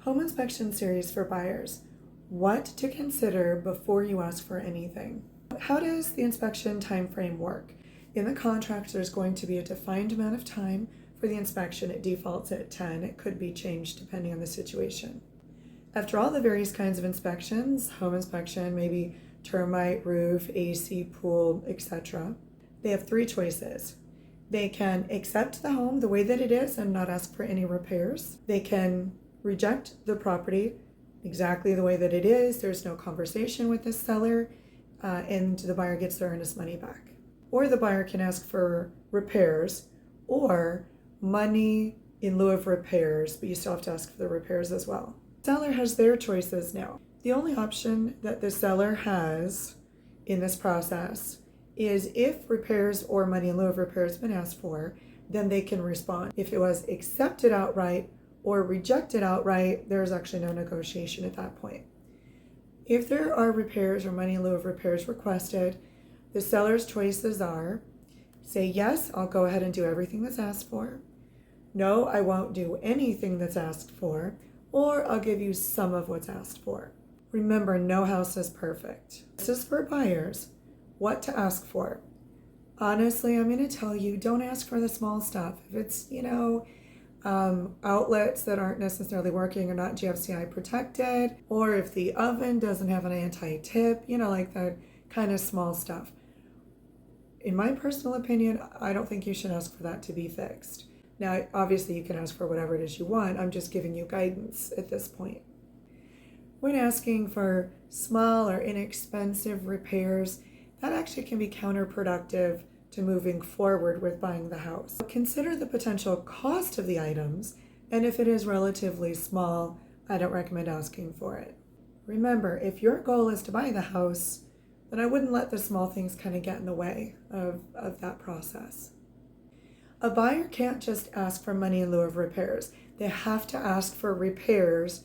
Home inspection series for buyers. What to consider before you ask for anything. How does the inspection time frame work? In the contract, there's going to be a defined amount of time for the inspection. It defaults at 10. It could be changed depending on the situation. After all the various kinds of inspections, home inspection, maybe termite, roof, AC, pool, etc., they have three choices. They can accept the home the way that it is and not ask for any repairs. They can reject the property exactly the way that it is. There's no conversation with the seller, and the buyer gets their earnest money back. Or the buyer can ask for repairs or money in lieu of repairs, but you still have to ask for the repairs as well. The seller has their choices now. The only option that the seller has in this process is if repairs or money in lieu of repairs has been asked for, then they can respond. If it was accepted outright or rejected outright, there's actually no negotiation at that point. If there are repairs or money in lieu of repairs requested, the seller's choices are say, yes, I'll go ahead and do everything that's asked for. No, I won't do anything that's asked for, or I'll give you some of what's asked for. Remember, no house is perfect. This is for buyers. What to ask for. Honestly, I'm going to tell you, don't ask for the small stuff. If it's, outlets that aren't necessarily working or not GFCI protected, or if the oven doesn't have an anti-tip, like that kind of small stuff. In my personal opinion, I don't think you should ask for that to be fixed. Now, obviously you can ask for whatever it is you want. I'm just giving you guidance at this point. When asking for small or inexpensive repairs, that actually can be counterproductive to moving forward with buying the house. Consider the potential cost of the items, and if it is relatively small, I don't recommend asking for it. Remember, if your goal is to buy the house, then I wouldn't let the small things kind of get in the way of that process. A buyer can't just ask for money in lieu of repairs. They have to ask for repairs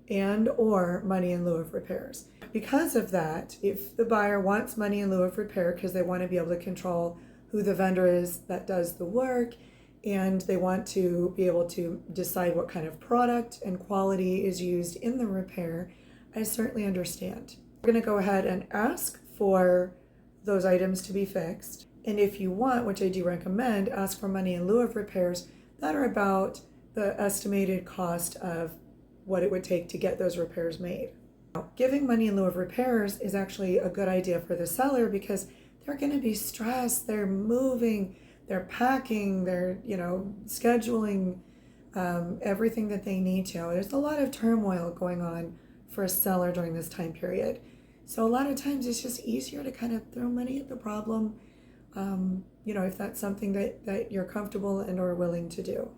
and or money in lieu of repairs. Because of that, if the buyer wants money in lieu of repair because they want to be able to control who the vendor is that does the work, and they want to be able to decide what kind of product and quality is used in the repair, I certainly understand. We're going to go ahead and ask for those items to be fixed. And if you want, which I do recommend, ask for money in lieu of repairs that are about the estimated cost of what it would take to get those repairs made. Giving money in lieu of repairs is actually a good idea for the seller because they're going to be stressed, they're moving, they're packing, they're scheduling everything that they need to. There's a lot of turmoil going on for a seller during this time period. So a lot of times it's just easier to kind of throw money at the problem, if that's something that you're comfortable and or willing to do.